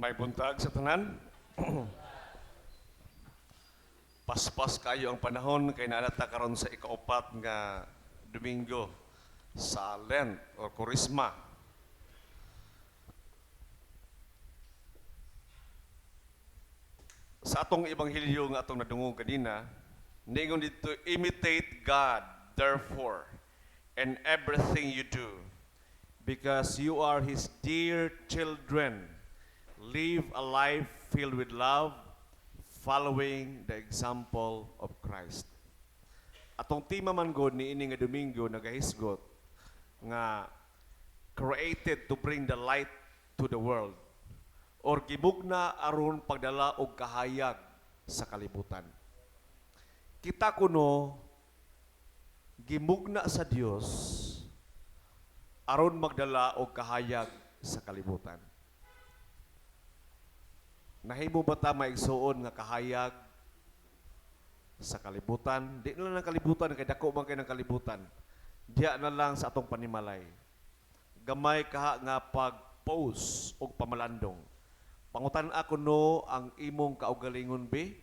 May buntag sa tanan. Paspas kayo ang panahon kay naanata karon sa ikaupat nga Domingo sa Lent or Kurisma. Sa atong ebanghelyo nga atong nadungog kanina, ningon dito, imitate God, therefore, in everything you do, because you are His dear children. Live a life filled with love, following the example of Christ. Atong tema man god ni ini nga Domingo nagahisgot nga created to bring the light to the world or gibugna aron pagdala og kahayag sa kalibutan. Kita kuno gimugna sa Dios aron magdala og kahayag sa kalibutan. Nahimo ba ta maigsuon nga kahayag sa kalibutan? Di na lang kalibutan, kay dako man kay ng kalibutan. Diya na lang sa atong panimalay. Gamay kaha nga pag-post o pamalandong. Pangutan ako no ang imong kaugalingon be,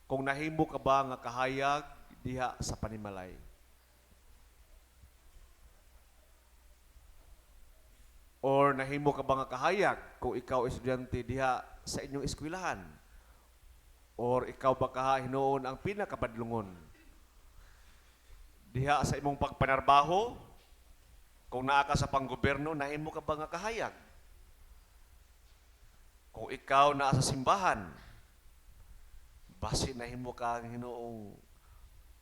kung nahimo ka ba nga kahayag diha sa panimalay. Or nahimo ka ba nga kahayag kung ikaw estudyante diha sa inyong eskwelahan? Or ikaw ba kaha hinuon ang pinakabadlungon? Diha sa imong pagpanarbaho, kung naa ka sa panggobyerno, nahimo ka ba nga kahayag? Kung ikaw naa sa simbahan, basi nahimo ka hinuong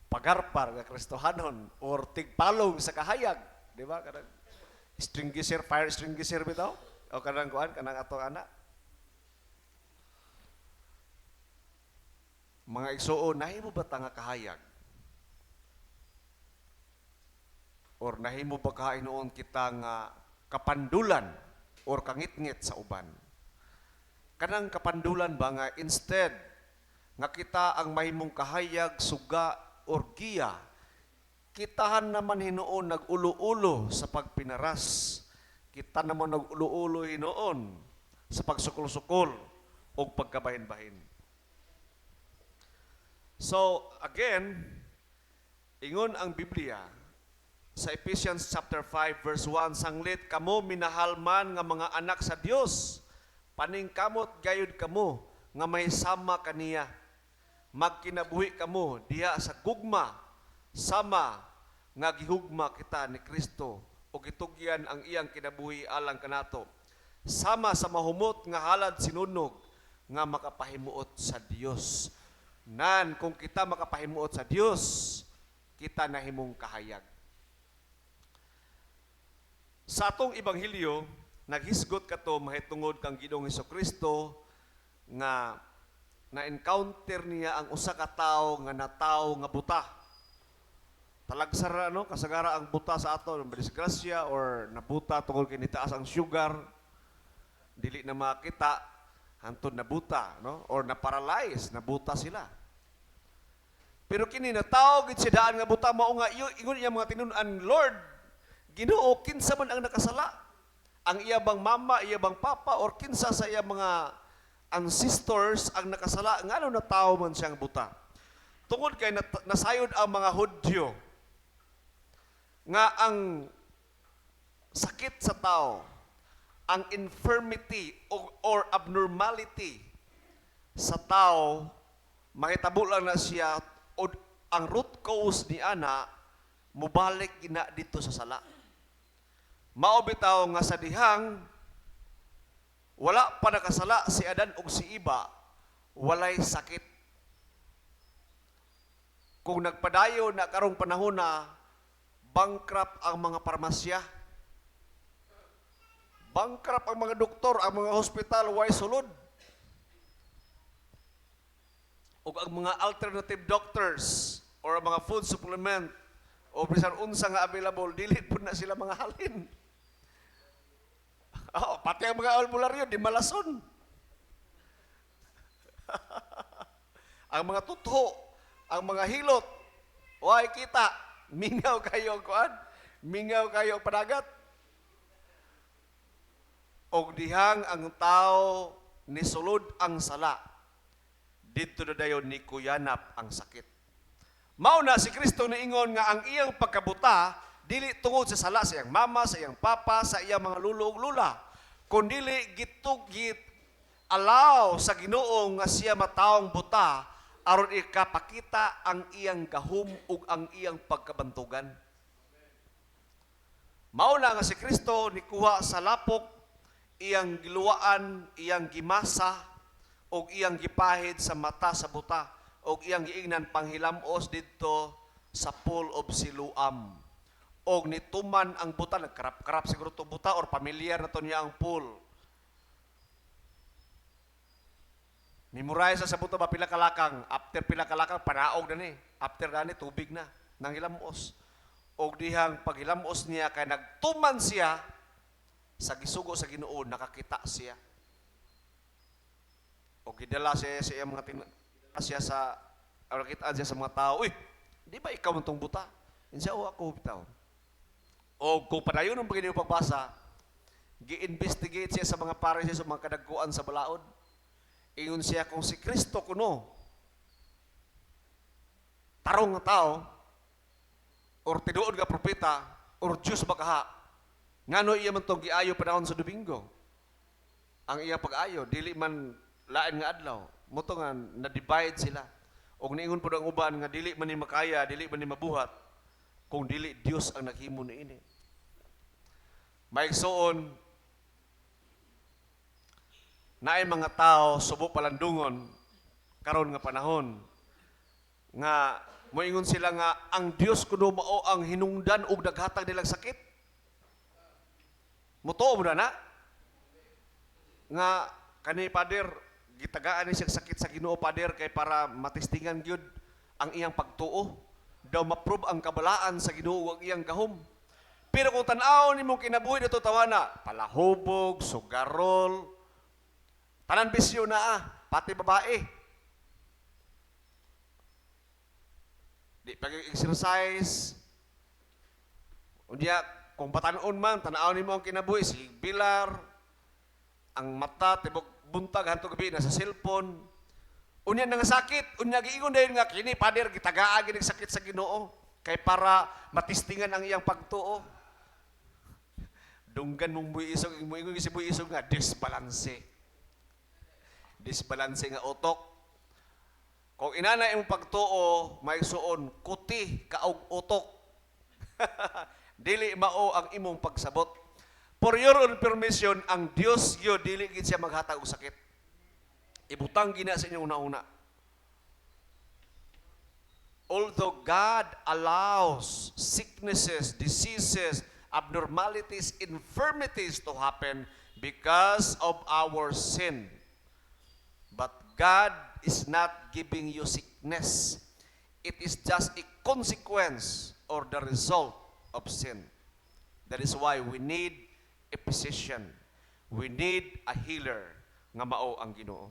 pagarpar nga Kristohanon or tigpalong sa kahayag, di ba? Kanang extinguisher, fire extinguisher bitaw? O kanang kuan, kanang atong anak. Mga igsuon, nahimo ba ta nga kahayag? Or nahimo ba kahinuon kita nga kapandulan or kangit-ngit sa uban? Kanang kapandulan ba nga instead nga kita ang mahimong kahayag, suga, or giya, kitahan naman hinuon nag-ulo-ulo sa pagpinaras. Kita naman nag-ulo-ulo hinuon sa pagsukol-sukol o pagkabahin-bahin. So, again, ingon ang Biblia sa Ephesians chapter 5 verse 1, sanglit kamo minahal man nga mga anak sa Dios, paningkamot gayud kamo nga may sama kaniya. Magkinabuhi kamo diha sa gugma, sama nga gihugma kita ni Kristo o gitugyan ang iyang kinabuhi alang kanato. Sama sa mahumot nga halad sinunog nga makapahimuot sa Dios. Nan kung kita makapahimuot sa Dios, kita nahimong kahayag. Sa atong ebanghelyo, naghisgot kato mahitungod kang Ginoong Hesukristo nga na-encounter niya ang usa ka tawo nga natawo nga buta. Talagsara kasagara ang buta sa ato, disgrasya or nabuta tungod kay nitaas ang sugar, dili na makita, hantod na buta, or na-paralyze, nabuta sila. Pero kini natawo gid siya daan nga buta, mao nga ingon iya mga tinun-an, Lord, Ginoo, kinsa man ang nakasala? Ang iya bang mama, iya bang papa, or kinsa sa iya mga ancestors ang nakasala? Ngano natawo man siyang buta? Tungod kay nasayod ang mga Hudyo nga ang sakit sa tao, ang infirmity or abnormality sa tao, mahitabo lang na siya o ang root cause ni ana mubalik gina dito sa sala. Mao bitaw nga sa dihang wala pa nakasala si Adan ug si Iba, walay sakit. Kung nagpadayo na karong panahon na bankrupt ang mga parmasya, bankrupt ang mga doktor, ang mga hospital, way sulod. O ang mga alternative doctors or ang mga food supplement o bisan unsa nga available, dili po na sila mga halin. Pati ang mga albularyo, di malason. Ang mga tutho, ang mga hilot, way kita, mingaw kayo kuan, mingaw kayo padagat. Og dihang ang tao nisulod ang sala, dito na dayon ni kuyanap ang sakit. Mao na si Kristo niingon nga ang iyang pagkabuta dili tungod sa sala sa iyang mama, sa iyang papa, sa iyang mga lulo ug lula, kundi gitugit allow sa Ginoo nga siya mataong buta aron ikapakita ang iyang gahom ug ang iyang pagkabantugan. Mao na nga si Kristo nikuha sa lapok, iyang giluwaan, iyang gimasa ug iyang gipahid sa mata sa buta ug iyang giingnan panghilamos didto sa pool of Siloam. Og nituman ang buta, nagkarap-karap siguro itong buta or pamilyar na to niya ang pool. Memorize sa buta ba pila kalakang, after pila kalakang panaog na ni, after gani tubig na nang hilamos. Og dihang paghilamos niya kay nagtuman siya sa gisugo sa Ginoo, nakakita siya. Og gidala siya sa iyang mga siya sa nakitaan siya sa mga tao, uy, di ba ikaw man tong buta? Insa o ako bitaw. O kung padayon ang pagiging pagbasa, gi-investigate siya sa mga pares sa mga kadagkuan sa balaod. Ingon siya kung si Kristo kuno, tarong nga tao, or tinuod nga propeta, or Diyos bakaha, ngano iya man itong giayo panahon sa Domingo. Ang iya pag-ayo, dili man lain nga adlaw. Muto nga, na-divide sila. O niingon po ang uban nga dili man ni makaya, dili man ni mabuhat, kung dili Dios ang naghimo ni ini. Maigsoon, naay mga tao subo palandungon karon nga panahon nga moingon sila nga ang Dios kuno mao ang hinungdan og naghatag nilang sakit. Mutuo mo na nga kani pader gitagaan ni siya sakit sa Ginoo pader kay para matistingan gyud ang iyang pagtuo, daw ma-prove ang kabalaan sa Ginoo ug iyang gahom. Pero kung tan-aw nimo kinabuhi dito tawana, palahubog, sugarol, tanan bisyo na pati babae. Di pag-exercise. Unya kung batanon man, tan-aw nimo ang kinabuhi, si bilar, ang mata tibok buntag hanto gabi na sa cellphone. Unya nga sakit, unya giingon dayon nga kini pader gitagaan gid sakit sa Ginoo kay para matistingan ang iyang pagtuo. Dunggan mong buisog, moingon si buisog nga disbalanse. Disbalanse nga utok. Kung inana imong pagtuo, maigsuon kuti kaog utok. Dili mao ang imong pagsabot. For your information, ang Dios gyud dili gid siya maghatag og sakit. Ibutang gina sa inyo una-una. Although God allows sicknesses, diseases, abnormalities, infirmities to happen because of our sin. But God is not giving you sickness. It is just a consequence or the result of sin. That is why we need a physician. We need a healer nga mao ang Ginoo.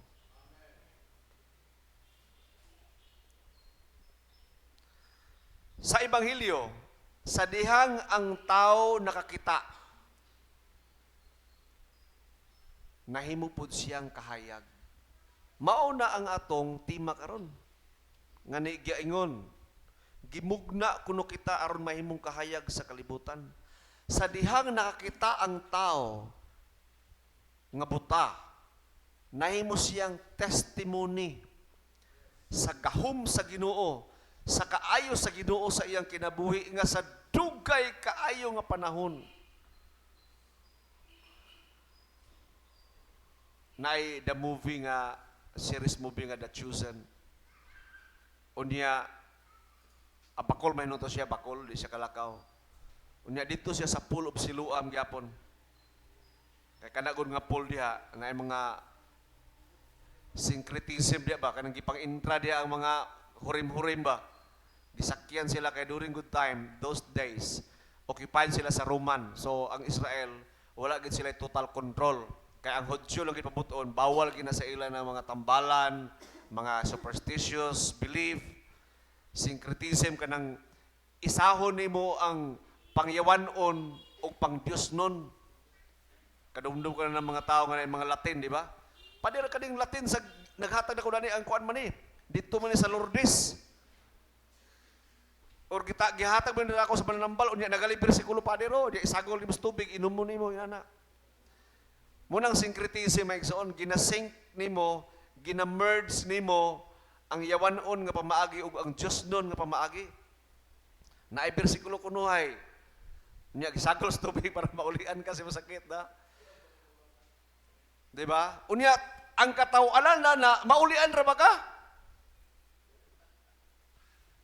Sa Ebanghelyo, sa dihang ang tao nakakita, nahimo pud siyang kahayag. Mao na ang atong tema karon. Nga ni giingon, gimugna kuno kita aron mahimong kahayag sa kalibutan. Sa dihang nakakita ang tao nga buta, nahimo siyang testimony sa gahom sa Ginoo, sa kaayo sa Ginoo sa iyang kinabuhi nga sa dugay kaayo nga panahon. Naay the movie nga series movie nga The Chosen. Unya abakol may to siya bakol di siya kalakaw. Unya dito siya sa pool of Siloam gyapon. Kay kanagod nga pool diha nga mga syncretism diha ba kanang gipang-intra diha ang mga hurim-hurim ba. Gisakyan sila kay during good time, those days, occupied sila sa Roman. So, ang Israel, wala gid sila total control. Kaya ang Hudyo lang gipabuton, bawal gina sa ila ng mga tambalan, mga superstitious belief, syncretism kanang isahon nimo ang pangyawanon o pangdios nun. Kadumdum ka na ng mga tao nga mga Latin, di ba? Padira kaning Latin sa naghatag na ko na ni ang kuan man ni. Dito man ni sa Lourdes. Or kita gihatag man nila ako sa Mananambal unya nagali bersikulo padero, di isagol ni tubig inom mo nimo inana. Munang syncretism ay igsoon ginasync nimo, gina-merge nimo ang yawanon nga pamaagi ug ang Dios nun nga pamaagi. Naay bersikulo kunuhay. Unya gisagol sa tubig para maulian kasi masakit na. Di ba? Unya ang katawanan na maulian ra ba ka?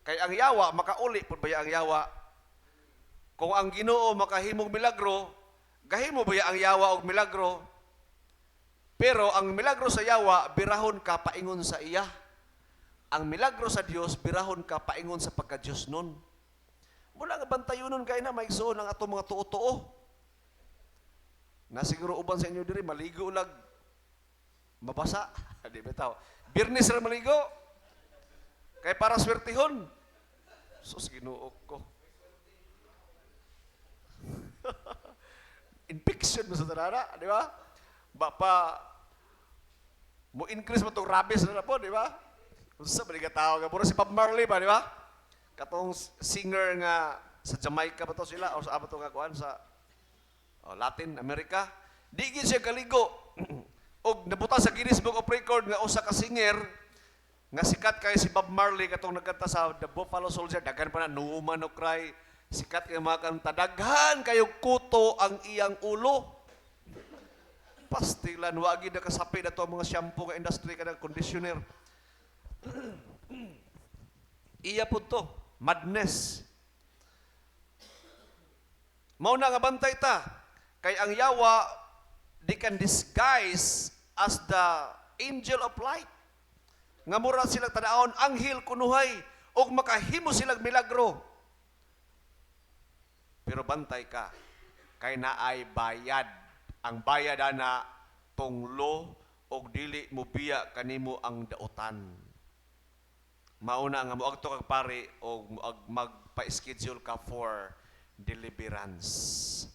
Kay ang yawa, makauli po ba ang yawa? Kung ang Ginoo makahimog milagro, gahimo ba ang yawa og milagro? Pero ang milagro sa yawa, birahon ka paingon sa iya. Ang milagro sa Dios, birahon ka paingon sa pagka-Dios nun. Mula nga bantayunon kayo na, maigsoon ang ato mga tuo-tuo. Na siguro uban sa inyo diri, maligo lag, mabasa. Di ba tao? Birnis ra maligo. Kay para swertihon. Sus, Ginoo ko. Infection mo sa tanana, di ba? Bapa, mo increase mo itong rabies na po, di ba? Usa ba ka tao ka? Puro si Bob Marley ba, di ba? Katong singer nga sa Jamaica ba to sila? O sa aba to nga kuan sa Latin America? Di gid siya kaligo. Og nabuta sa Guinness Book of Record nga usa ka singer nga sikat kay si Bob Marley katong nagkanta sa The Buffalo Soldier, daghan pa na No Man No Cry, sikat kay mga kanta, daghan kayo kuto ang iyang ulo. Pastilan, wagi na kasapi na to ang mga shampoo nga industry kanang conditioner. Iya po to, madness. Mao na nga bantay ta, kay ang yawa, they can disguise as the angel of light. Nga mura silang tanaon, anghel kunuhay, o makahimo silang milagro. Pero bantay ka, kay naay bayad. Ang bayad ana, tunglo, o dili mo biya kanimo ang dautan. Mauna nga moagto kag pare, o magpa-schedule ka for deliverance.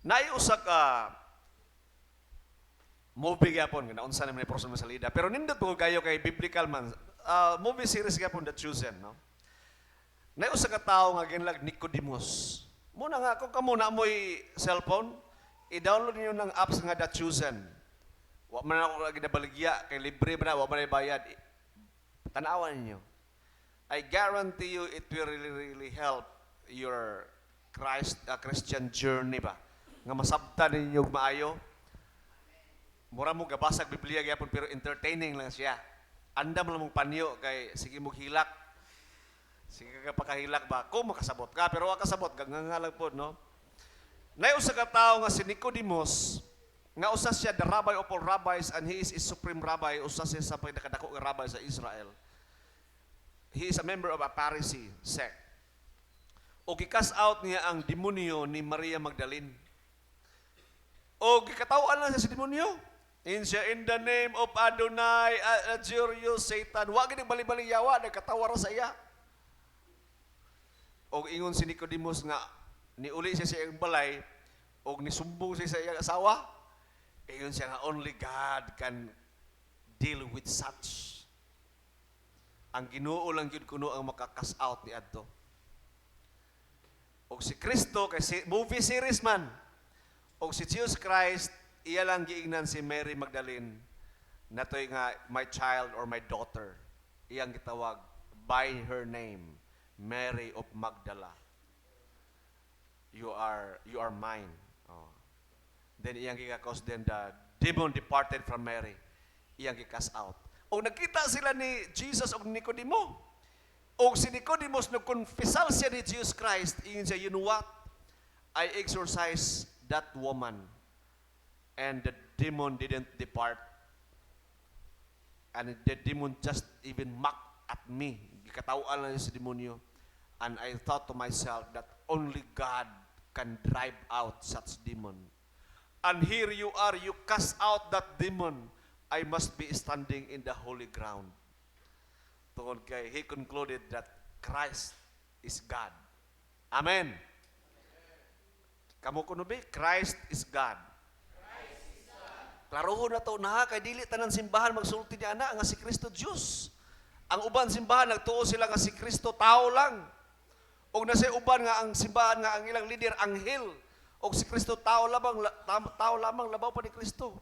Naiusa ka, movie gyapon nga naunsa naman ni person sa salida pero nindot po kayo kay biblical man movie series gyapon The Chosen no. Naiusa ka tawo nga ginlag Nicodemus. Muna nga kung kamo na mo'y cellphone, i-download niyo ng apps nga The Chosen. Wa man ako ginabaligya kay libre man wa man bayad. Tanawan niyo. I guarantee you it will really help your Christian journey ba. Nga masabtan ninyo maayo. Mura mo gabasag Biblia gyapon pero entertaining lang siya. Andam lang mong panyo kay sige mo hilak. Sige ka pakahilak ba? Kung makasabot ka pero wa kasabot gangangalag pod no. Naiusa ka tawo nga si Nicodemus nga usa siya the rabbi of all rabbis and he is a supreme rabbi, usa siya sa pinakadako nga rabbi sa Israel. He is a member of a Pharisee sect. O gikas out niya ang demonyo ni Maria Magdalene. O gikatawa lang siya si demonyo. In the name of Adonai, adjure you, Satan. Huwag gini bali-bali yawa, nagkatawa ra sa iya. O ingon si Nicodemus nga, niuli siya sa iyang balay, o nisumbong siya sa iyang asawa, ingon siya nga, only God can deal with such. Ang Ginoo lang yun kuno ang makakas out ni adto. O si Kristo, kasi movie series man, o si Jesus Christ, iya lang giingnan si Mary Magdalene natoy nga my child or my daughter. Iyang gitawag by her name, Mary of Magdala. You are mine. Oh. Then iyang gikakos then the demon departed from Mary. Iyang gikas out. O nakita sila ni Jesus og Nicodemo. O si Nicodemus nagkonfessal siya ni Jesus Christ, ingin siya, you know what? I exorcised that woman. And the demon didn't depart. And the demon just even mocked at me. Gikatawaan lang sa demonyo. And I thought to myself that only God can drive out such demon. And here you are, you cast out that demon. I must be standing in the holy ground. Tungod kay he concluded that Christ is God. Amen. Kamo kuno be, Christ is God. Klarohon na to na kay dili tanan simbahan magsulti ni ana nga si Kristo Dios. Ang uban simbahan nagtuo sila nga si Kristo tao lang. Og nasay uban nga ang simbahan nga ang ilang leader anghel og si Kristo tao lamang labaw pa ni Kristo.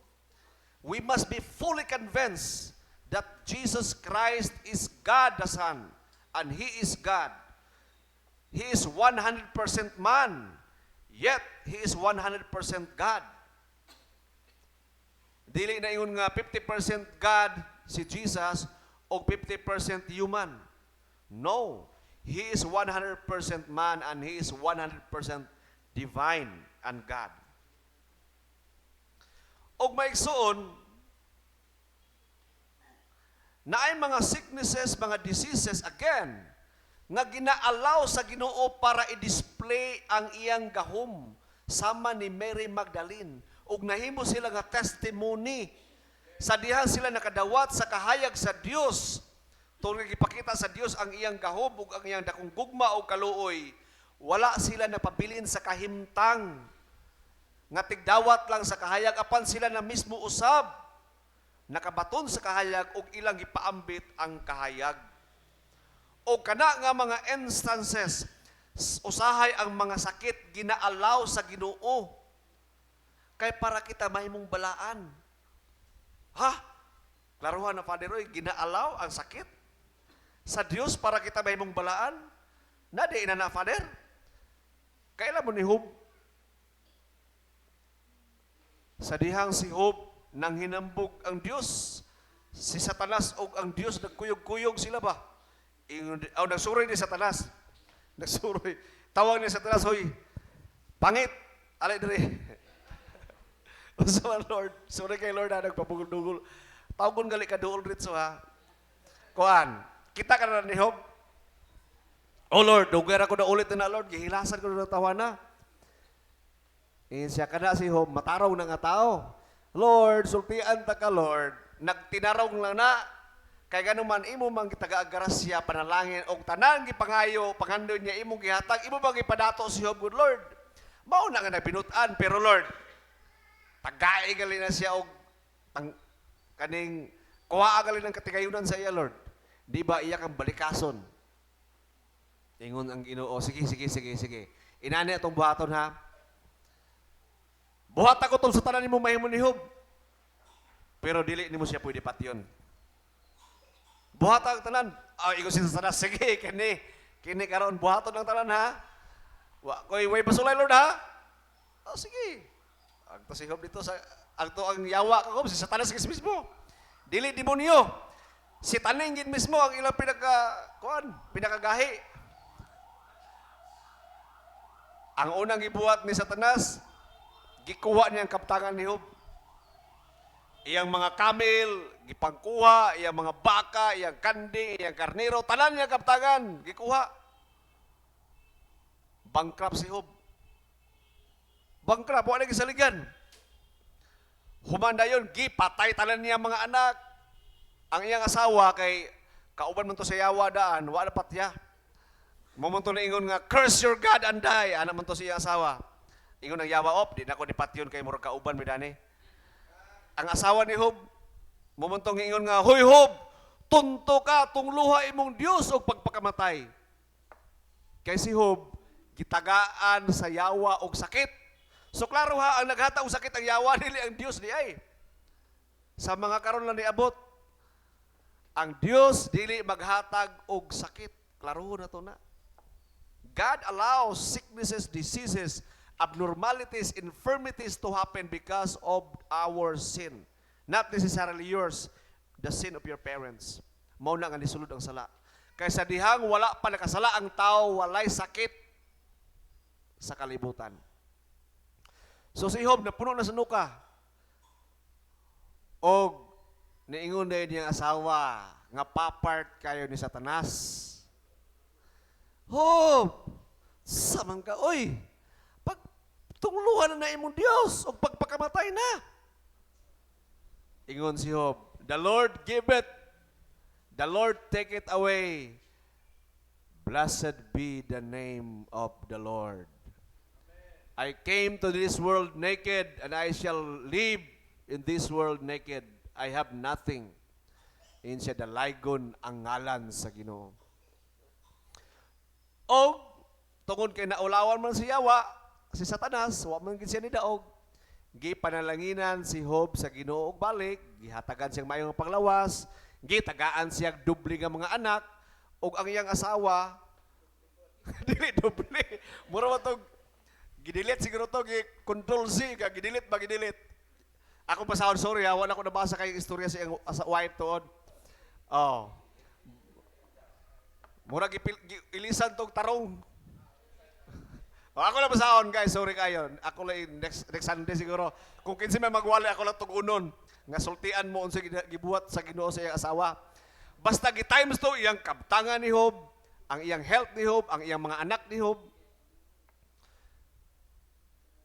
We must be fully convinced that Jesus Christ is God the Son and He is God. He is 100% man, yet He is 100% God. Dili na ingon nga 50% God si Jesus o 50% human. No. He is 100% man and He is 100% divine and God. Og maigsoon, na ay mga sicknesses, mga diseases, again, nga ginaalaw sa Ginoo para i-display ang iyang gahom sama ni Mary Magdalene. Ug nahimo sila nga testimony sa diha sila nakadawat sa kahayag sa Dios tungod ipakita sa Dios ang iyang gahom ug ang iyang dakong gugma o kaluoy. Wala sila napabilin sa kahimtang nga tigdawat lang sa kahayag apan sila na mismo usab nakabaton sa kahayag ug ilang gipaambit ang kahayag. O kana nga mga instances usahay ang mga sakit ginaalaw sa Ginoo kay para kita mahimong balaan. Ha? Klaruhan na Father Roy, ginaalaw ang sakit sa Dios para kita mahimong balaan? Nadi na Father? Kailan mo ni Job? Sa dihang si Job nang hinambog ang Dios, si Satanas o ang Dios nagkuyog-kuyog sila ba? Nagsuroy ni Satanas. Nagsuroy. Tawag ni Satanas, hoy, pangit, alay diri. So, Lord, sorry kay Lord na nagpapugol-dugol. Tawgon gali ka duol ritso ha. Kuan, kita ka na ni Job. Oh Lord, dugay ako na ulit na Lord, gihilasan ko na tawa na. Siya ka na si Job, mataraw na nga tao. Lord, sultian ta ka Lord. Nagtinarong lang na. Kay ganuman imo man gitagagarasya panalangin og tanan gipangayo pangandon niya imong gihatag imo bang ipadato si Job, good Lord. Mao na nga nabinutan pero Lord, tagay gali na siya og kaning kuha gali ng katigayunan sa iya Lord. Di ba iya kang balikason? Ingon ang Ginoo, sige. Inani atong buhaton ha. Buhat ako tong sa tanan nimo mahimo ni Job. Pero dili nimo siya pwede patyon. Buhat ang tanan. Igo si Satanas, sige, kini karon buhaton ang tanan ha. Koy way pasulay Lord ha. Sige. Ang to si Job dito sa ang yawa ka si Satanas mismo. Dili demonyo. Si taning gid mismo ang ilang pinakagahi. Ang unang gibuhat ni Satanas, gikuha niya ang kaptangan ni Job. Iyang mga kamel, gipangkuha, iyang mga baka, iyang kandi, iyang karnero, tanan niya kaptangan, gikuha. Bankrupt si Job. Bankrupt, wala gisaligan. Humanda yun, gipatay tanan niya mga anak. Ang iyang asawa kay kauban man to sa yawa daan, wala patya. Momento na ingon nga, curse your God and die. Anak man to sa iyang asawa. Ingon ang yawa, di na ko dipatyon kay murag kauban midani. Ang asawa ni Job, momento nga ingon nga, hoy Job, tunto ka, tungluha imong Dios og pagpakamatay. Kay si Job, gitagaan sa yawa og sakit. So klaro ha, ang naghata og sakit ang yawa dili ang Dios di ay. Sa mga karon lang niabot, ang Dios dili maghatag og sakit. Klaro na to na. God allows sicknesses, diseases, abnormalities, infirmities to happen because of our sin. Not necessarily yours, the sin of your parents. Mao na nga nisulod ang sala. Kaysa dihang wala pa nakasala ang tao, walay sakit sa kalibutan. So si Job napuno na sa nuka. Og niingon na niyang asawa nga papart kayo ni Satanas. Job, samang ka, oy, pagtungluhan na imong Dios o pagpakamatay na. Ingon si Job, the Lord give it, the Lord take it away. Blessed be the name of the Lord. I came to this world naked, and I shall live in this world naked. I have nothing. Insya dalaygon ang ngalan sa Ginoo. O, tungod kay naulawan man si Yawa, si Satanas, wa man gid siya ni daog. Gipanalanginan si Job sa Ginoo og balik, gihatagan siyang mayong panglawas, gitagaan siya dubli nga mga anak, og ang iyang asawa, dili dubli, mura mo itong, gidilit siguro ito, control Z, gidilit ba gidilit? Ako pa sa sorry ha, wala ko nabasa kayong istorya sa iyang wife tuod. Oh. Mura ilisan tong tarong. Oh, ako lang basahon guys, sorry kayo. Ako lang next Sunday siguro. Kung kinsa may magwali ako lang tugunon nga sultian mo unsa gibuhat sa Ginoo sa iyang asawa. Basta gi-times to iyang kabtangan ni Job, ang iyang health ni Job, ang iyang mga anak ni Job.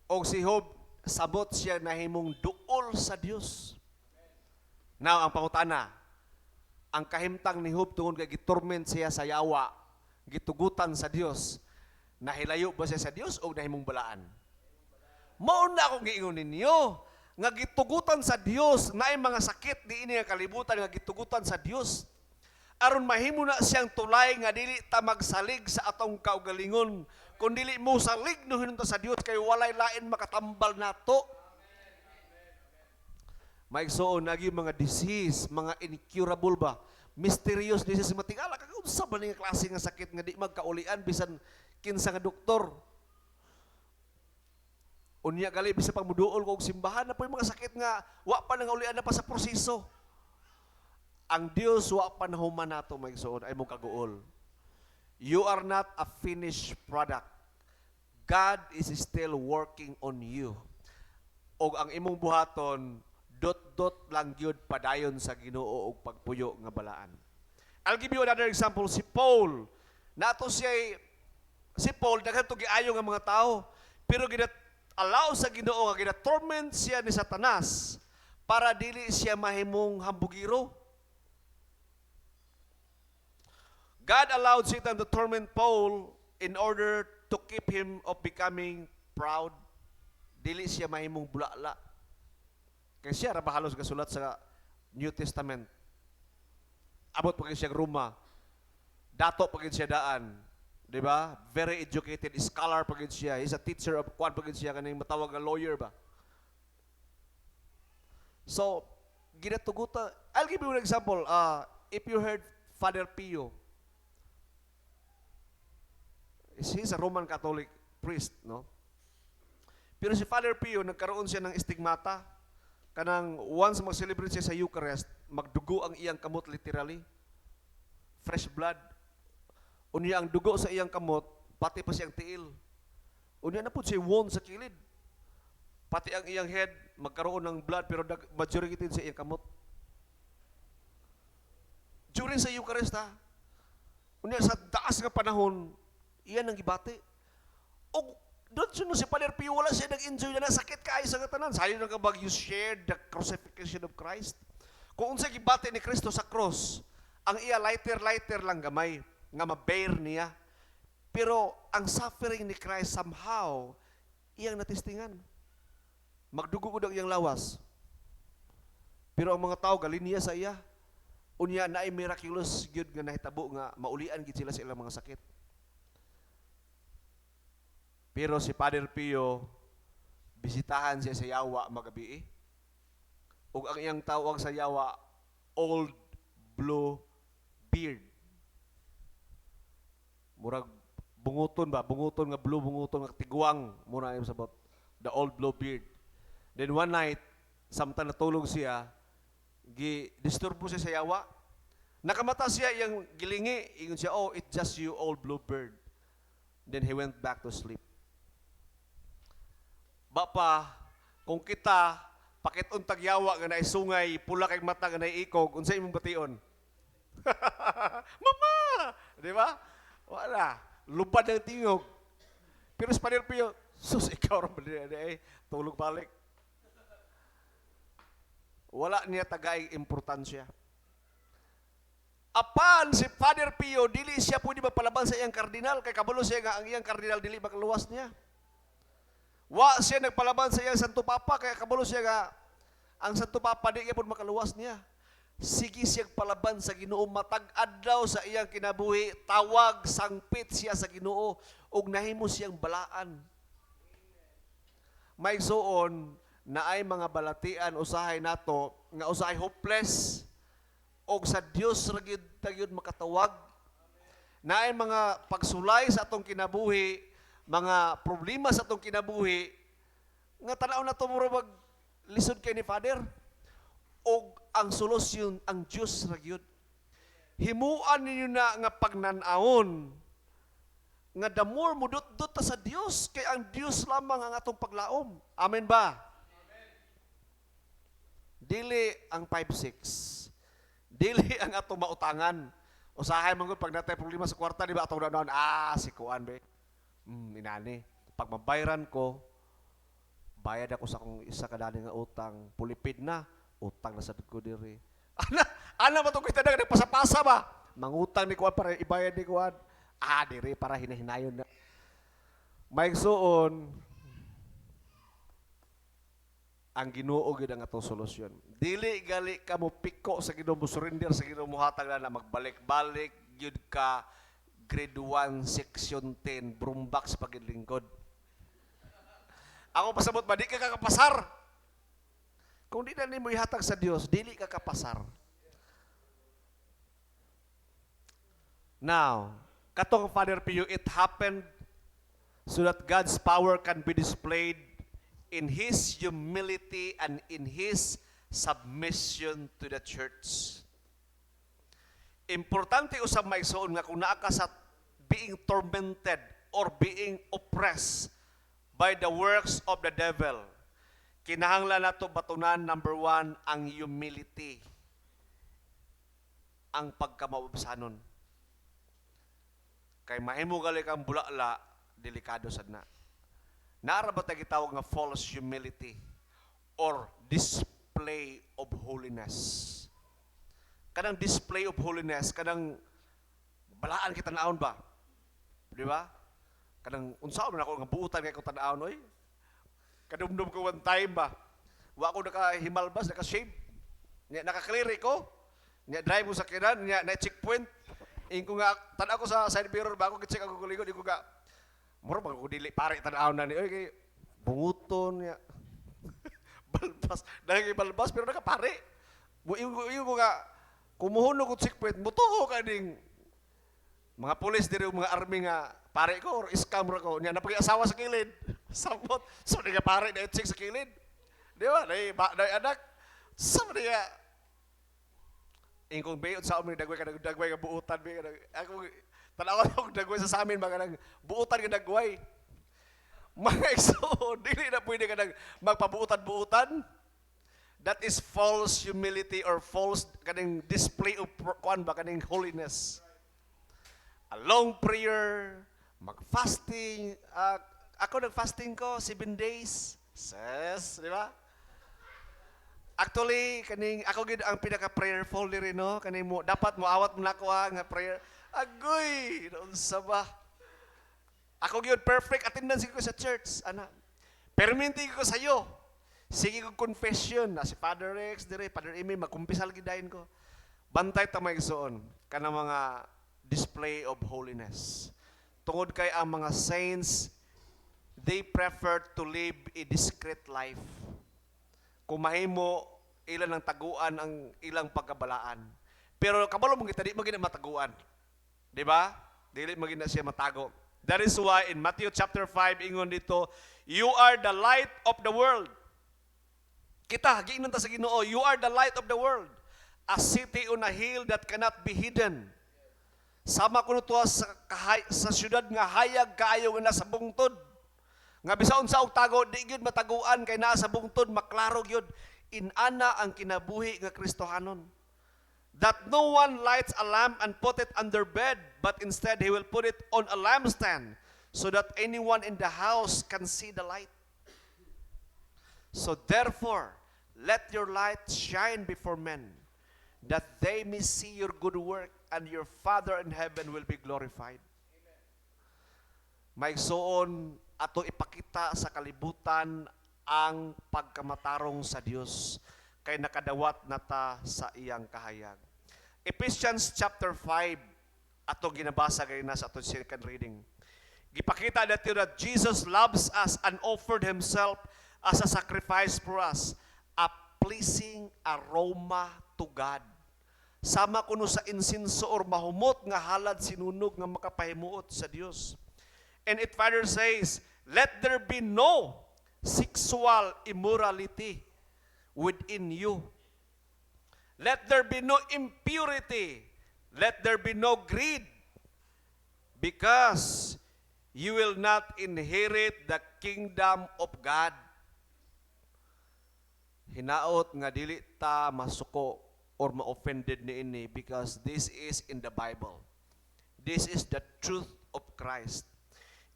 O si Job sabot siya nahimong duol sa Dios. Now ang pangutana, ang kahimtang ni Job tungod kay gitorment siya sa yawa, gitugutan sa Dios. Nahilayo ba siya sa Dios o nahimong balaan? Mao na akong giingon ninyo nga gitugutan sa Dios, naay mga sakit diini nga kalibutan nga gitugutan sa Dios. Aron mahimo na siyang tulay nga dili ta magsalig sa atong kaugalingon, kun dili mo salig no hinunta sa Dios kay walay lain makatambal nato. Maigsoon nagi mga disease, mga incurable ba, mysterious disease matingala kag unsa ba ning klase nga sakit nga di magkaulian bisan kinsa nga doktor. Unya gali bisan pagmuduol kog simbahan na po yung mga sakit nga wa pa nangaulian na pa sa proseso. Ang Dios wa pa nahuman nato maigsoon ay mong kaguol. You are not a finished product. God is still working on you. Og ang imong buhaton dot lang gyud padayon sa Ginoo og pagpuyo nga balaan. I'll give you another example. Si Paul, nato siya si Paul daghan to giayo nga mga tao, pero allow sa Ginoo nga gina-torment siya ni Satanas para dili siya mahimong hambugiro. God allowed Satan to torment Paul in order to keep him of becoming proud. Dili siya mahimong bulala. Kaya siya rabahalos kasulat sa New Testament. Abot pagin siya Roma. Dato pagin siya daan. Diba? Very educated, scholar pagin siya. He's a teacher of kwan pagin siya kaning matawag nga lawyer ba. So, ginatuguta. I'll give you an example. If you heard Father Pio, he's a Roman Catholic priest, no? Pero si Father Pio, nagkaroon siya ng stigmata. Kanang once mag-celebrate siya sa Eucharist, magdugo ang iyang kamot literally. Fresh blood. Unya ang dugo sa iyang kamot, pati pa siyang tiil. Unya na po siya wound sa kilid. Pati ang iyang head, magkaroon ng blood, pero majority sa iyang kamot. During sa Eucharist, ha? Unya sa taas nga panahon, iyan ang gibati. O doon si Father Pio, wala siya nag-enjoy na sakit kayo sa katanan. Sayo na kabag you shared the crucifixion of Christ. Kung unsa gibati ni Kristo sa cross, ang iya lighter lang gamay, nga mabear niya. Pero ang suffering ni Christ somehow, iyang natistingan. Magdugo ko iyang lawas. Pero ang mga tao, galin niya sa iya. Unya na ay miraculous gyud nga nahitabo nga maulian gid sila sa ilang mga sakit. Pero si Father Pio, bisitahan siya sa yawa magabi. Ug ang iyang tawag sa yawa, old blue beard. Murag bunguton nga blue, bunguton nga tiguang, mura yung sabot, the old blue beard. Then one night, samtang natulog siya, disturbo siya sa yawa. Nakamata siya, iyang gilingi, ingon siya, oh, it's just you, old blue bird. Then he went back to sleep. Bapa, kung kita, pakituntag yawa nga naisungay, pula kay mata nga naiikog, unsay imong bation? Mama! Di ba? Wala. Lupad ng tingog. Pero sa Padre Pio, sus, ikaw rin tulog balik. Wala niya tagay importansya. Apan si Father Pio, dili siya pwede magpalaban sa iyang kardinal, kay kabalo siya nga ang iyang kardinal dili magluwas niya. Wa siya nagpalaban sa iyang Santo Papa, kaya kabalo siya nga, ang Santo Papa di gyapon makaluwas niya. Sige siyang palaban sa Ginoo, matag-adlaw sa iyang kinabuhi, tawag, sangpit siya sa Ginoo, ug nahimo siyang balaan. May suon na ay mga balatian usahay nato nga usahay hopeless og sa Dios ra gyud tagyud makatawag. Na ay mga pagsulay sa atong kinabuhi, mga problema sa atong kinabuhi nga tanaw na to mura mag lisod kay ni Father. Og ang solusyon ang Dios ra gyud. Himuan ninyo na nga pagnanawon nga the more mudot-dot ta sa Dios kay ang Dios lamang ang atong paglaom. Amen ba? Amen. Dili ang 5-6. Dili ang atong mautangan. Usahay man gud pag natay problema sa kwarta, di ba atong nanon, si kuan be. Inani. Pag mabayran ko, bayad ako sa akong isa ka dali nga utang, pulipid na, utang na sad ko diri. Ana ba to kita na nagpasa-pasa ba? Mangutang ni kuan para ibayad ni kuan. Diri para hinahinayon na. May suon ang Ginoo gid ang atong solusyon. Dili gali ka mo piko sa Ginoo, mo surrender sa Ginoo, mo hatag na magbalik-balik gyud ka grade 1 section 10 brumbak sa paglingkod. Ako pasabot ba di ka kakapasar? Kung di na nimo ihatag sa Dios, dili ka kapasar. Now, katong Father Pio, it happened so that God's power can be displayed in His humility and in His submission to the church. Importante usab maigsoon nga kung naa ka sa being tormented or being oppressed by the works of the devil, kinahanglan nato batunan, number 1, ang humility, ang pagkamaubsanon. Kay mahimo gali kang bulala, delikado sad na. Naara ba tayo gitawag nga false humility or display of holiness? Kanang display of holiness, kanang balaan kita naon ba? Di ba? Kanang unsaon man ako nga buutan kay ko tan-aon oy. Kadumdum ko one time ba? Wa ko naka-himalbas, naka-shave. Nya naka-clear ko. Nya drive mo sa kinan, nya na checkpoint. Ingko nga tan-aw ko sa side mirror ba ako gitcheck ako kuligod, iko ga mura ba ko dili pare tan-aw na ni oy kay bunguton nya. Balbas, dahil balbas pero nakapare. Iyo ko nga kumuhon ko checkpoint, mutuo ka ding mga pulis diri mga army nga pare ko or scam ra ko nya napag-asawa sa kilid. Samot, so di ka pare na check sa kilid. Di ba? Dahil anak, sa mga ingkong bayot sa amin, dagway ka buutan. Ako, tanawan ako dagway sa amin, mga buutan ka dagway. Mga iso, dili na pwede ka magpabuutan-buutan. That is false humility or false kaning display of kaning holiness. A long prayer, mag-fasting, ako nag-fasting ko 7 days. Ses, di ba? Actually, kaning ako gid ang pinaka-prayerful diri no, kaning mo dapat moawat mo nako nga prayer. Agoy, unsa ba? Ako gyud perfect attendance ko sa church, ana. Perminti ko sa iyo. Sige ko confession na si Father Rex dire, Father Amy magkumpisal gidayon ko. Bantay ta may igsoon kana mga display of holiness. Tungod kay ang mga saints, they prefer to live a discreet life. Kung mahimo, ilan ang taguan ang ilang pagkabalaan. Pero kabalo mong kita, di magina mataguan. Di ba? Dili magina siya matago. That is why in Matthew chapter 5, ingon dito, you are the light of the world. Kita, giinon ta sa Ginoo, you are the light of the world. A city on a hill that cannot be hidden. Sama ko to sa syudad nga hayag kaayo nga nasa bungtod. Nga bisaon sa og tago di gyud mataguan kay naa sa bungtod, maklaro gyud. Inana ang kinabuhi nga Kristohanon. That no one lights a lamp and put it under bed, but instead he will put it on a lampstand, so that anyone in the house can see the light. So therefore, let your light shine before men, that they may see your good work, and your Father in heaven will be glorified. maigsuon ato ipakita sa kalibutan ang pagkamatarong sa Dios kay nakadawat nata sa iyang kahayag. Ephesians chapter 5 ato ginabasa gayna sa ato second reading. Gipakita natin that Jesus loves us and offered Himself as a sacrifice for us, a pleasing aroma to God. Sama kuno sa insinso or mahumot nga halad sinunog nga makapahimuot sa Dios. And it further says, let there be no sexual immorality within you. Let there be no impurity. Let there be no greed, because you will not inherit the kingdom of God. Hinaot nga dili ta masuko or ma-offended niini, because this is in the Bible. This is the truth of Christ.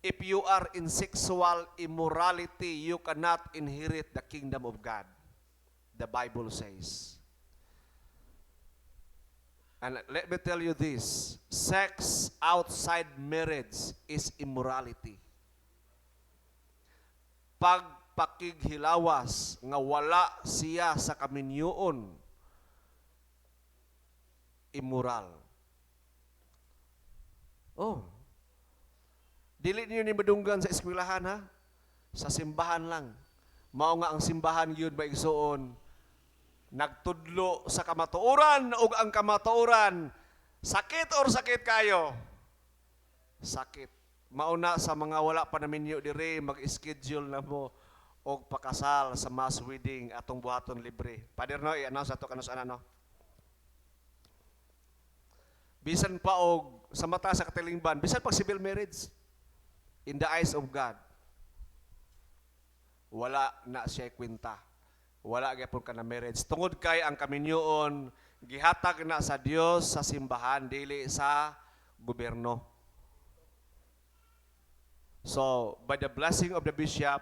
If you are in sexual immorality, you cannot inherit the kingdom of God. The Bible says. And let me tell you this, sex outside marriage is immorality. Pagpakighilawas nga wala siya sa kaminyoon, immoral. Oh. Dili niyo ni madunggan sa eskwelahan, ha? Sa simbahan lang. Mao nga ang simbahan yun maigsuon, nagtudlo sa kamatuoran ug ang kamatuoran sakit or sakit kayo? Sakit. Mauna sa mga wala pa naminyo dire, mag-schedule na mo og pakasal sa mass wedding atong buhaton libre. Pader no, i-announce ato kanus ana no. Bisan pa og sa mata sa katilingban, bisan pag civil marriage, in the eyes of God, wala na siya kwenta. Wala gyapon ka na marriage. Tungod kay ang kaminyoon gihatag na sa Dios sa simbahan, dili sa gobyerno. So, by the blessing of the bishop,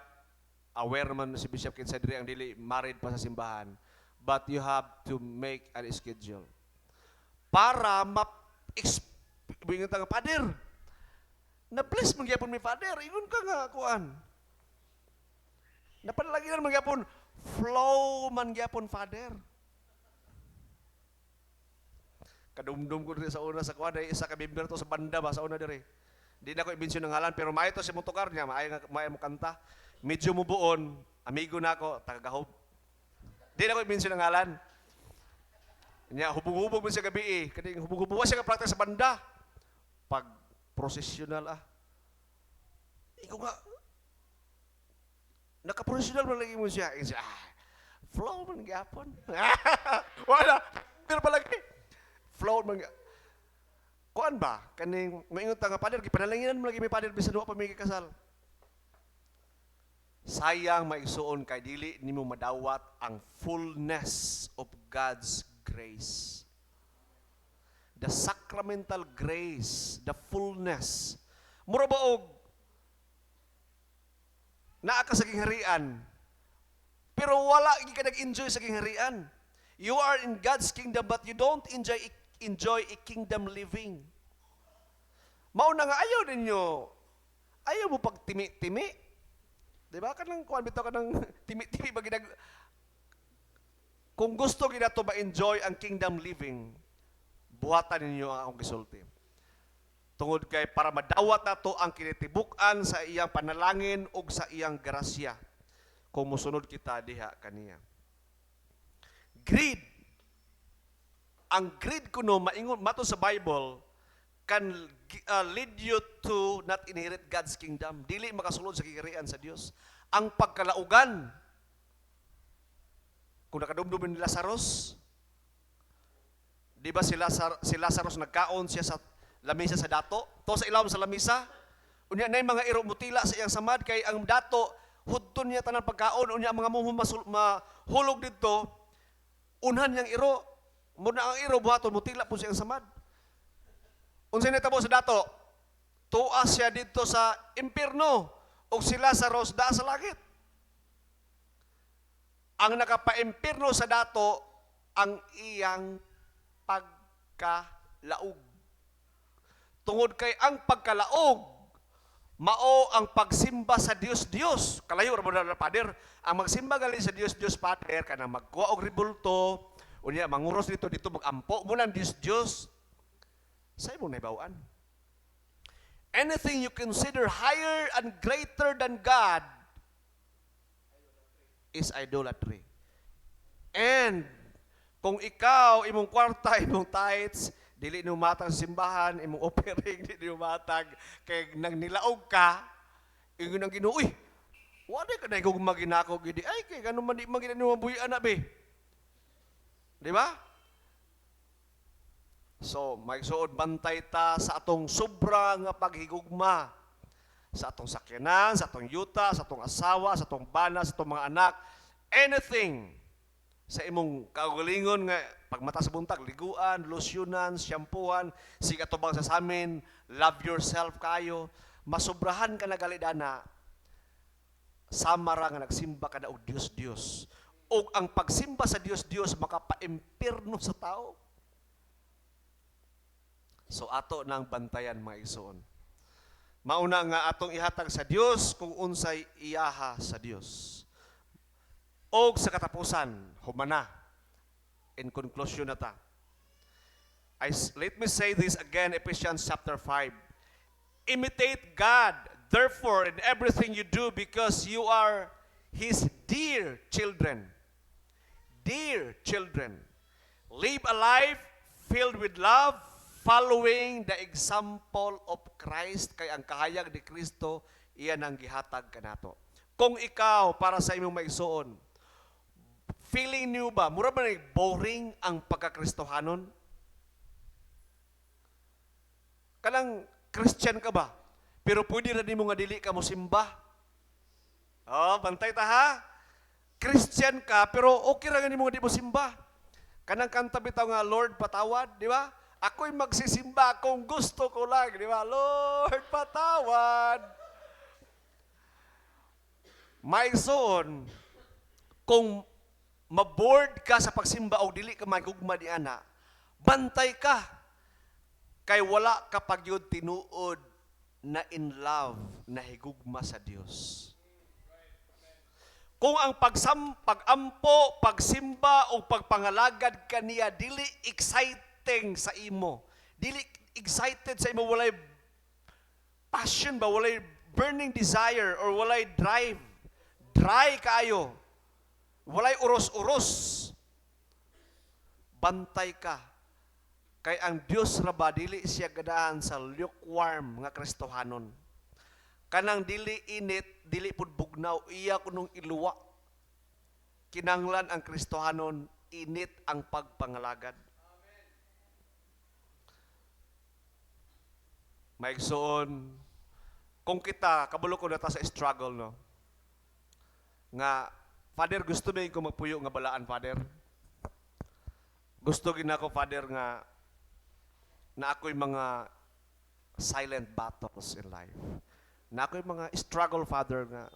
aware naman si Bishop kinsa diri ang dili married pa sa simbahan, but you have to make a schedule para bingon nga Father, na-bless man gyapon mi Father, ingon ka nga kuan. Napanalaginan man gyapon, flow man gyapon Father. Kadumdum ko diri sa una sa kuan, isa ka member to sa banda ba sa una diri. Di na ko i-mention ng ngalan, pero maayo to si motukar niya, maayo mo kanta. Medyo mubuon, amigo na ako, taga-Gahob. Di na ko i-mention ng ngalan. Niya, hubog-hubog mo siya gabi eh. Kading hubog-hubog siya ka-practice sa banda. Pag professional ikaw nga, naka-professional mo lagi mo siya. Flow man gyapon. Wala, pero palagi. Flow man gyapon. Kuan ba? Kaning maingon ta nga Father, gipanalanginan mo lagi may Father bisan wa pa may kasal. Sayang maigsuon kay dili nimo madawat ang fullness of God's grace. The sacramental grace, the fullness. Mura ba og naa ka sa kingharian, pero wala ka nag-enjoy sa kingharian. You are in God's kingdom but you don't enjoy a kingdom living. Mauna nga ayaw ninyo. Ayaw mo pag timi-timi. Diba? Kanang kuhan bitaw ka ng timi-timi. Kung gusto ginato ma-enjoy ang kingdom living, buhatan ninyo ang akong gisulti. Tungod kay para madawat nato ang kinitibukan sa iyang panalangin o sa iyang grasya kung musunod kita diha kaniya. Greed. Ang greed kuno maingon mato sa Bible can lead you to not inherit God's kingdom. Dili makasulod sa kigirian sa Dios. Ang pagkalaugan, kung nakadumdum ni Lazarus, di ba si Lazarus nagkaon siya sa lamisa sa dato? To sa ilawom sa lamisa, unya nay mga iro mutila sa iyang samad kay ang dato hudton niya tanan pagkaon, unya mga mahulog didto, unhan yang iro. Muna ang iro buhaton mutila po siyang samad. Unsay nitabo sa dato? Tuas siya dito sa impierno ug si Lazarus daa sa langit. Ang nakapa-impierno sa dato ang iyang pagkalaog. Tungod kay ang pagkalaog Mao ang pagsimba sa Dios-Dios. Kalayo ra mo na pader, ang magsimba gali sa Dios-Dios pader kanang magkuha og rebulto, unya manguros dito magampo mo ng Dios-Dios. Sa imong nahibaw-an. Anything you consider higher and greater than God is idolatry. And kung ikaw, imong kwarta, imong tithes, dili nyo matag simbahan, imong offering, dili nyo matag, kay nang nilaog ka, ingon ang Ginoo, uy, wala ka na kung maginako, gidi, ay, kay ganun man di magina nyo mabuhian na, be. Di ba? So, may suod bantay ta sa atong sobra nga paghigugma sa atong sakyanan, sa atong yuta, sa atong asawa, sa atong bana, sa atong mga anak, anything sa imong kaugalingon nga pagmata sa buntag, liguan, losyunan, shampooan, sige atubang sa samin, love yourself kayo, masobrahan ka na galidana, samara nga nagsimba ka na og Dios-Dios. O ang pagsimba sa Dios-Dios makapa-impierno sa tao. So ato nang bantayan mga igsoon. Mauna nga atong ihatag sa Dios kung unsay iyaha sa Dios. Og sa katapusan, humana. In conclusion na ta. Let me say this again, Ephesians chapter 5. Imitate God, therefore, in everything you do, because you are His dear children. Dear children. Live a life filled with love, following the example of Christ. Kay ang kahayag ni Kristo, iyan ang gihatag kanato. Kung ikaw, para sa imong maigsuon, feeling niyo ba, mura ba boring ang pagkakristohanon? Kanang Christian ka ba? Pero pwede rin mo nga dili ka mo simba? Oh, bantay ta ha? Christian ka, pero okay rin mo nga di mo simba. Kanang kanta bitaw nga, Lord, patawad, di ba? Ako'y magsisimba kung gusto ko lang, di ba? Lord, patawad. Maigsoon, kung maboard ka sa pagsimba o dili ka magugma di ana, bantay ka. Kay wala ka pagyud tinuod na in love, na higugma sa Dios. Kung ang pagampo, pagsimba o pagpangalagad kaniya dili exciting sa imo, dili excited sa imo, walay passion ba, walay burning desire or walay drive, dry kayo, walay uros-uros, bantay ka. Kay ang Dios ra ba dili siya ganahan sa lukewarm nga Kristohanon. Kanang dili init, dili pud bugnaw, iya kunong iluwa. Kinanglan ang Kristohanon, init ang pagpangalagad. Maigsoon, kung kita, kabulo ko na ta sa struggle, no? Nga, Father, gusto ba ko magpuyo nga balaan, Father? Gusto gina ko, Father, nga na ako'y mga silent battles in life. Na ako'y mga struggle, Father, nga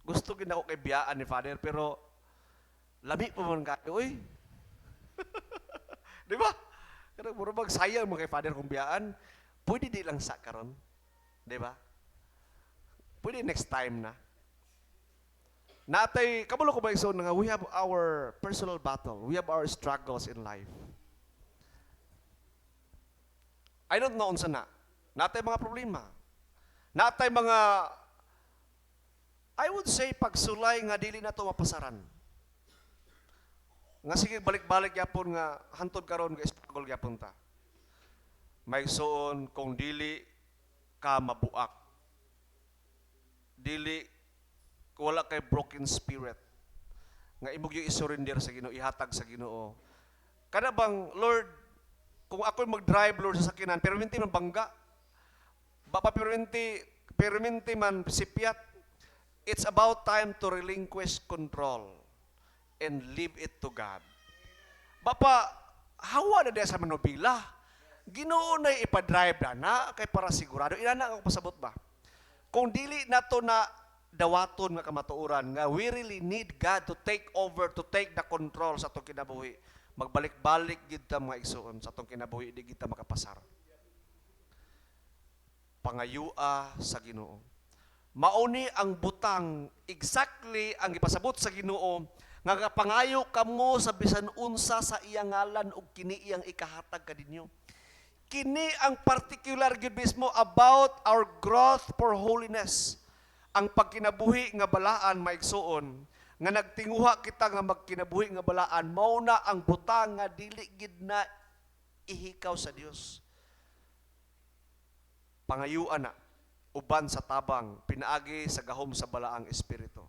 gusto gina ko kay biyaan ni Father, pero lami pa man kayo, uy. Di ba? Pero mura magsayang mo kay Father kung biyaan, pwede di lang sa karon. Di ba? Pwede next time na. Natay, kabulo ko ba iso nga, we have our personal battle. We have our struggles in life. I don't know unsa na. Natay mga problema. Natay mga, I would say, pagsulay nga dili na to mapasaran. Nga sige, balik-balik yapon nga, hantod karon nga struggle yapon ta. May soon, kung dili ka mabuak, dili, wala kay broken spirit, nga imog yung isurrender sa Ginoo, ihatag sa Ginoo. Kada bang, Lord, kung ako'y mag-drive, Lord, sa sakinan, perminti man bangga, bapa perminti man sipyat, it's about time to relinquish control and leave it to God. Bapa, hawa na diya sa manubila. Ginoo na ipa-drive na kay para sigurado. Inana ako pasabot ba? Kung dili na to na dawaton nga kamatuoran, nga we really need God to take over, to take the control sa atong kinabuhi. Magbalik-balik gid ta mga igsoon sa atong kinabuhi, di kita makapasar. pangayua sa Ginoo. Mauni ang butang, exactly ang ipasabot sa Ginoo nga kapangayo kamo sa bisan unsa sa iyang ngalan ug kini iyang ikahatag kadinyo. Kini ang particular gyud mismo about our growth for holiness. Ang pagkinabuhi nga balaan maigsuon nga nagtinguha kita nga magkinabuhi nga balaan mao na ang butang nga dili gid na ihikaw sa Dios. Pangayuan na uban sa tabang pinaagi sa gahom sa balaang espiritu.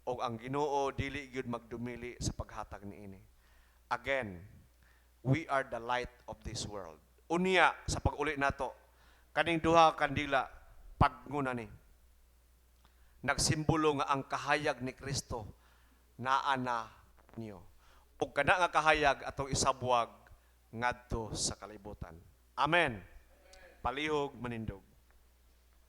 O ang Ginoo dili gyud magdumili sa paghatag niini. Again, we are the light of this world. Unya sa pag-uli nato kaning duha kandila pagnguna ni. Nagsimbolo nga ang kahayag ni Kristo naa na niyo. Ug kana nga kahayag atong isabwag ngadto sa kalibutan. Amen. Palihog manindog.